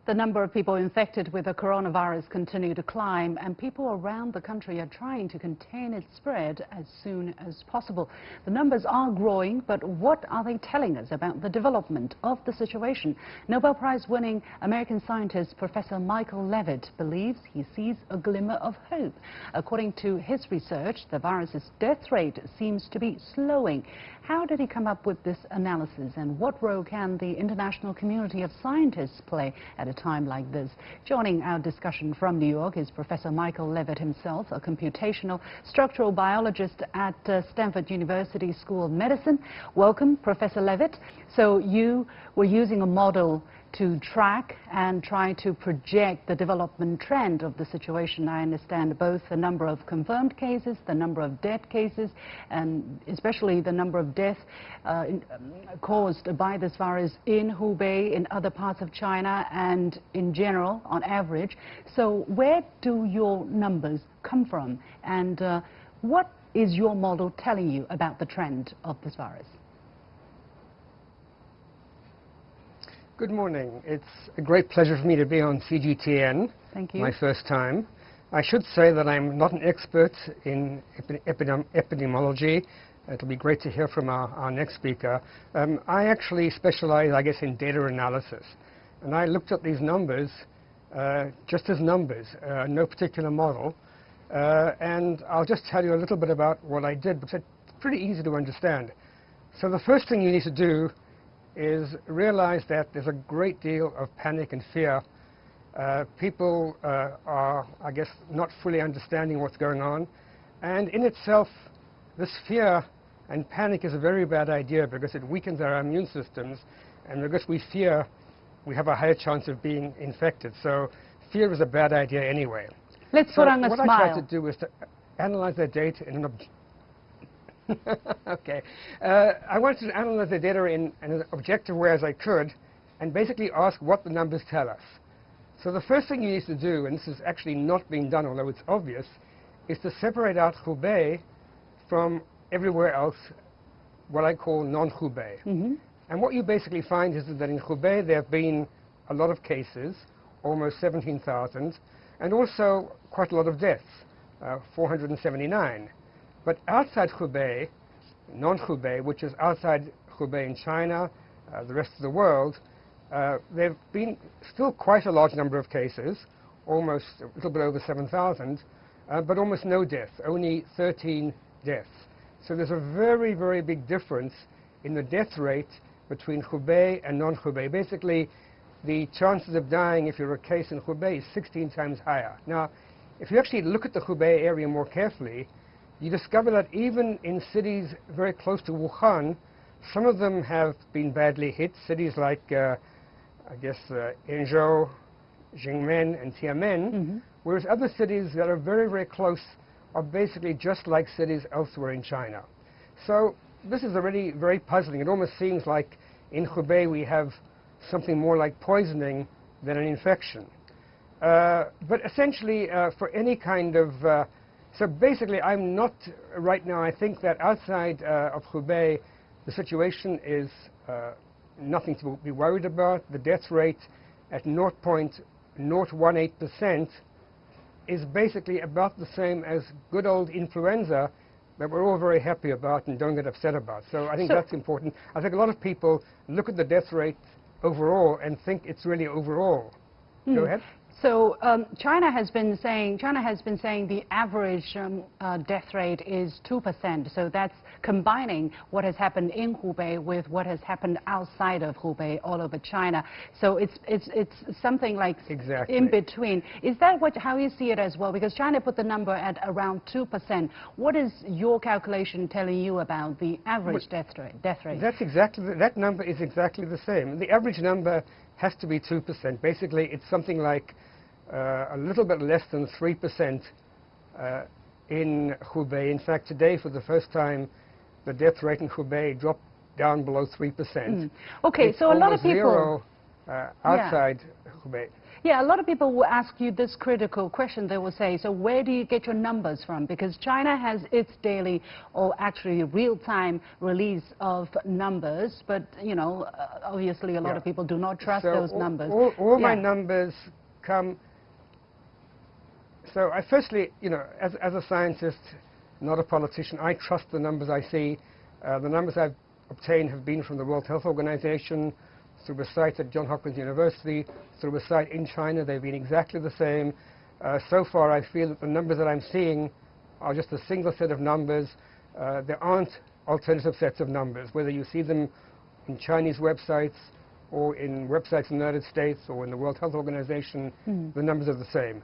The number of people infected with the coronavirus continue to climb, and people around the country are trying to contain its spread as soon as possible. The numbers are growing, but what are they telling us about the development of the situation? Nobel Prize-winning American scientist Professor Michael Levitt believes he sees a glimmer of hope. According to his research, the virus's death rate seems to be slowing. How did he come up with this analysis, and what role can the international community of scientists play at a time like this? Joining our discussion from New York is Professor Michael Levitt himself, a computational structural biologist at Stanford University School of Medicine. Welcome, Professor Levitt. So you were using a model to track and try to project the development trend of the situation. I understand both the number of confirmed cases, the number of death cases, and especially the number of deaths caused by this virus in Hubei, in other parts of China, and in general, on average. So where do your numbers come from, and what is your model telling you about the trend of this virus? Good morning. It's a great pleasure for me to be on CGTN. Thank you. My first time. I should say that I'm not an expert in epidemiology. It'll be great to hear from our next speaker. I actually specialize, I guess, in data analysis. And I looked at these numbers just as numbers, no particular model. And I'll just tell you a little bit about what I did, because it's pretty easy to understand. So the first thing you need to do is realize that there's a great deal of panic and fear. People are, I guess, not fully understanding what's going on. And in itself, this fear and panic is a very bad idea, because it weakens our immune systems. And because we fear, we have a higher chance of being infected. So fear is a bad idea anyway. Let's put on a smile. What I tried to do was to analyze that data in an okay. I wanted to analyze the data in an objective way as I could, and basically ask what the numbers tell us. So the first thing you need to do, and this is actually not being done, although it's obvious, is to separate out Hubei from everywhere else, what I call non-Hubei. Mm-hmm. And what you basically find is that in Hubei there have been a lot of cases, almost 17,000, and also quite a lot of deaths, 479. But outside Hubei, non-Hubei, which is outside Hubei in China, the rest of the world, there have been still quite a large number of cases, almost a little bit over 7,000, but almost no deaths, only 13 deaths. So there's a very, very big difference in the death rate between Hubei and non-Hubei. Basically, the chances of dying if you're a case in Hubei is 16 times higher. Now, if you actually look at the Hubei area more carefully, you discover that even in cities very close to Wuhan, some of them have been badly hit, cities like, I guess, Hangzhou, Jingmen, and Tianmen, mm-hmm. whereas other cities that are very, very close are basically just like cities elsewhere in China. So this is already very puzzling. It almost seems like in Hubei we have something more like poisoning than an infection. But essentially, for any kind of so basically, I'm not right now. I think that outside of Hubei, the situation is nothing to be worried about. The death rate at 0.018% is basically about the same as good old influenza that we're all very happy about and don't get upset about. So I think that's important. I think a lot of people look at the death rate overall and think it's really overall. Go ahead. So China has been saying the average death rate is 2%. So that's combining what has happened in Hubei with what has happened outside of Hubei, all over China. So it's something like exactly in between. Is that how you see it as well? Because China put the number at around 2%. What is your calculation telling you about the average death rate? That number is exactly the same. The average number has to be 2%. Basically, it's something like a little bit less than 3% in Hubei. In fact, today, for the first time, the death rate in Hubei dropped down below 3%. Okay, it's so a lot of people zero outside Hubei. Yeah, a lot of people will ask you this critical question. They will say, so where do you get your numbers from? Because China has its daily or actually real-time release of numbers, but, you know, obviously a lot of people do not trust those numbers. All my numbers come... So I firstly, you know, as a scientist, not a politician, I trust the numbers I see. The numbers I've obtained have been from the World Health Organization, through a site at Johns Hopkins University, through a site in China. They've been exactly the same. So far, I feel that the numbers that I'm seeing are just a single set of numbers. There aren't alternative sets of numbers, whether you see them in Chinese websites or in websites in the United States or in the World Health Organization, the numbers are the same.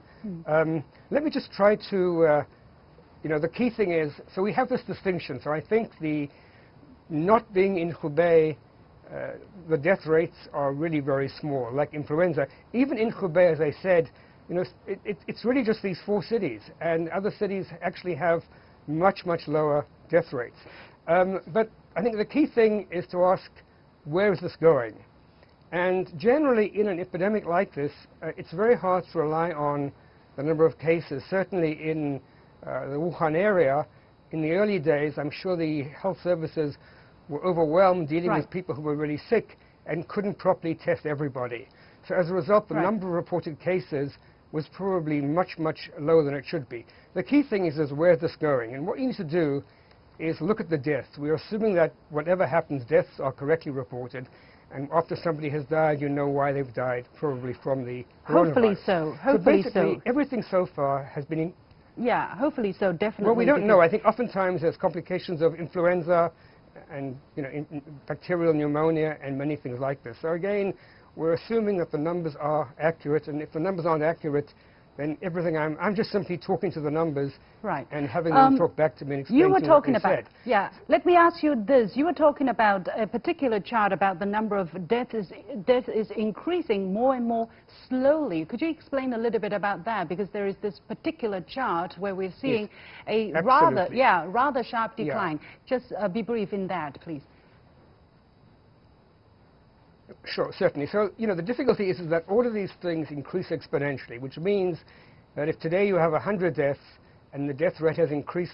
Let me just try to, you know, the key thing is, so we have this distinction. So I think the not being in Hubei, the death rates are really very small, like influenza. Even in Hubei, as I said, you know, it's really just these 4 cities, and other cities actually have much, much lower death rates. But I think the key thing is to ask, where is this going? And generally, in an epidemic like this, it's very hard to rely on the number of cases. Certainly in the Wuhan area, in the early days, I'm sure the health services were overwhelmed dealing with people who were really sick and couldn't properly test everybody. So as a result, the number of reported cases was probably much, much lower than it should be. The key thing is where's this going? And what you need to do is look at the deaths. We're assuming that whatever happens, deaths are correctly reported. And after somebody has died, you know why they've died, probably from the coronavirus. Hopefully so. Hopefully so. Everything so far has been... Yeah, hopefully so, definitely. Well, we don't know. I think oftentimes there's complications of influenza and, you know, bacterial pneumonia and many things like this. So again, we're assuming that the numbers are accurate, and if the numbers aren't accurate, then everything I'm just simply talking to the numbers and having them talk back to me and explain what they said. Yeah, let me ask you this. You were talking about a particular chart about the number of deaths is increasing more and more slowly. Could you explain a little bit about that? Because there is this particular chart where we're seeing a rather sharp decline. Just be brief in that, please. Sure, certainly. So, you know, the difficulty is that all of these things increase exponentially, which means that if today you have 100 deaths and the death rate has increased,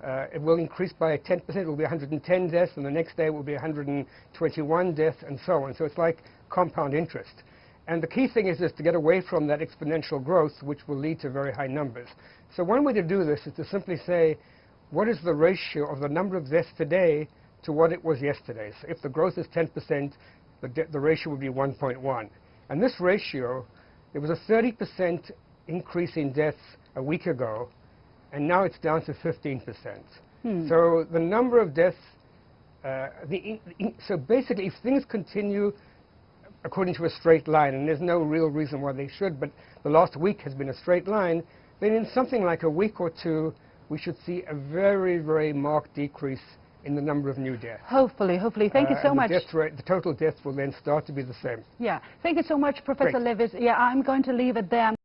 it will increase by 10%, it will be 110 deaths, and the next day it will be 121 deaths, and so on. So it's like compound interest. And the key thing is to get away from that exponential growth, which will lead to very high numbers. So one way to do this is to simply say, what is the ratio of the number of deaths today to what it was yesterday? So if the growth is 10%, the ratio would be 1.1. And this ratio, there was a 30% increase in deaths a week ago, and now it's down to 15%. So the number of deaths, so basically if things continue according to a straight line, and there's no real reason why they should, but the last week has been a straight line, then in something like a week or two, we should see a very, very marked decrease in the number of new deaths. Hopefully. Thank you so much. The total deaths will then start to be the same. Yeah. Thank you so much, Professor Levitt. Yeah, I'm going to leave it there.